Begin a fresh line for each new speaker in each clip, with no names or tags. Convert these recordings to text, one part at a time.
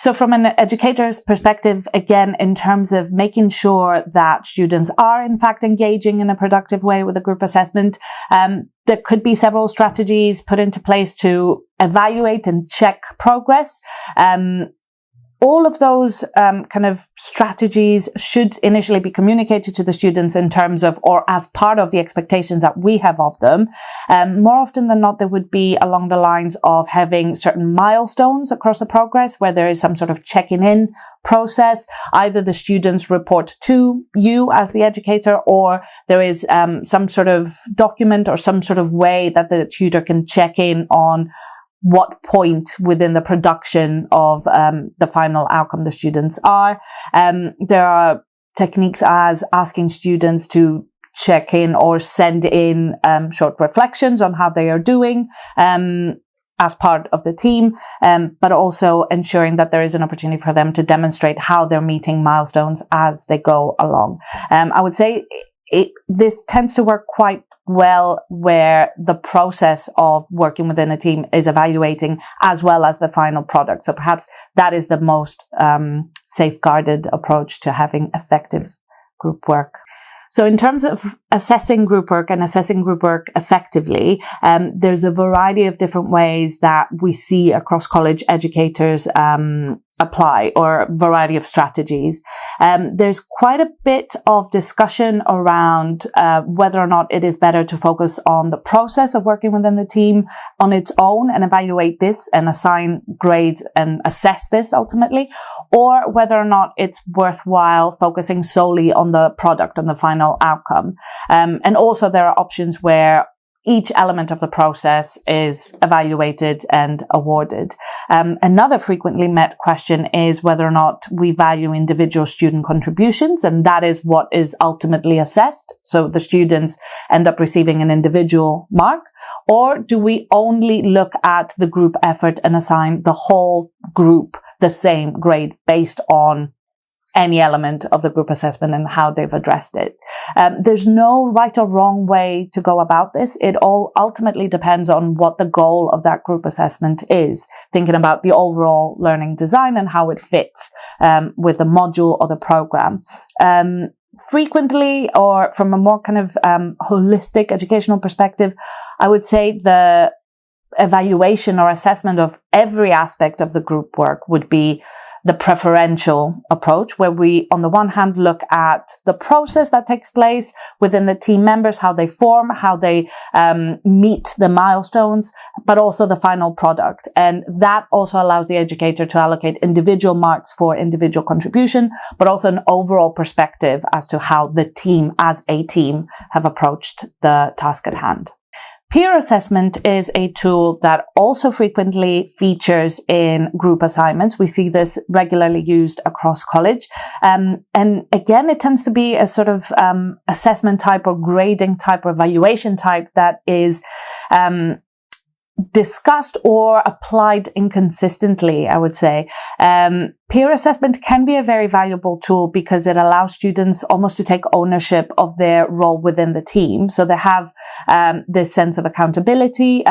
So from an educator's perspective, again, in terms of making sure that students are in fact engaging in a productive way with a group assessment, there could be several strategies put into place to evaluate and check progress. All of those kind of strategies should initially be communicated to the students in terms of, or as part of the expectations that we have of them. More often than not, there would be along the lines of having certain milestones across the progress where there is some sort of checking in process. Either the students report to you as the educator, or there is some sort of document or some sort of way that the tutor can check in on what point within the production of the final outcome the students are. There are techniques as asking students to check in or send in short reflections on how they are doing as part of the team, but also ensuring that there is an opportunity for them to demonstrate how they're meeting milestones as they go along. I would say this tends to work quite well where the process of working within a team is evaluating as well as the final product. So perhaps that is the most safeguarded approach to having effective group work. So in terms of assessing group work and assessing group work effectively, there's a variety of different ways that we see across college educators apply, or a variety of strategies. There's quite a bit of discussion around whether or not it is better to focus on the process of working within the team on its own and evaluate this and assign grades and assess this ultimately, or whether or not it's worthwhile focusing solely on the product and the final outcome. And also there are options where each element of the process is evaluated and awarded. Another frequently met question is whether or not we value individual student contributions, and that is what is ultimately assessed. So the students end up receiving an individual mark, or do we only look at the group effort and assign the whole group the same grade based on any element of the group assessment and how they've addressed it. There's no right or wrong way to go about this. It all ultimately depends on what the goal of that group assessment is, thinking about the overall learning design and how it fits with the module or the program. Frequently, or from a more kind of holistic educational perspective, I would say the evaluation or assessment of every aspect of the group work would be the preferential approach, where we, on the one hand, look at the process that takes place within the team members, how they form, how they meet the milestones, but also the final product. And that also allows the educator to allocate individual marks for individual contribution, but also an overall perspective as to how the team as a team have approached the task at hand. Peer assessment is a tool that also frequently features in group assignments. We see this regularly used across college. And again, it tends to be a sort of assessment type or grading type or evaluation type that is discussed or applied inconsistently, I would say. Peer assessment can be a very valuable tool because it allows students almost to take ownership of their role within the team. So they have this sense of accountability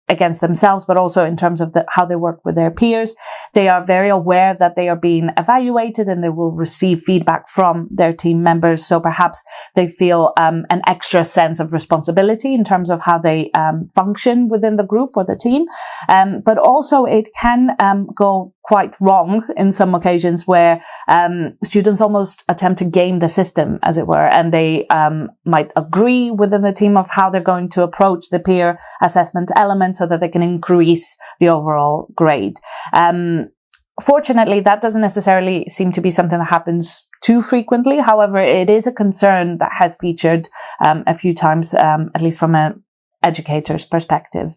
against themselves, but also in terms of how they work with their peers. They are very aware that they are being evaluated and they will receive feedback from their team members. So perhaps they feel an extra sense of responsibility in terms of how they function within the group or the team. But also it can go quite wrong in some occasions where students almost attempt to game the system, as it were, and they might agree within the team of how they're going to approach the peer assessment element so that they can increase the overall grade. Fortunately, that doesn't necessarily seem to be something that happens too frequently. However, it is a concern that has featured a few times, at least from an educator's perspective.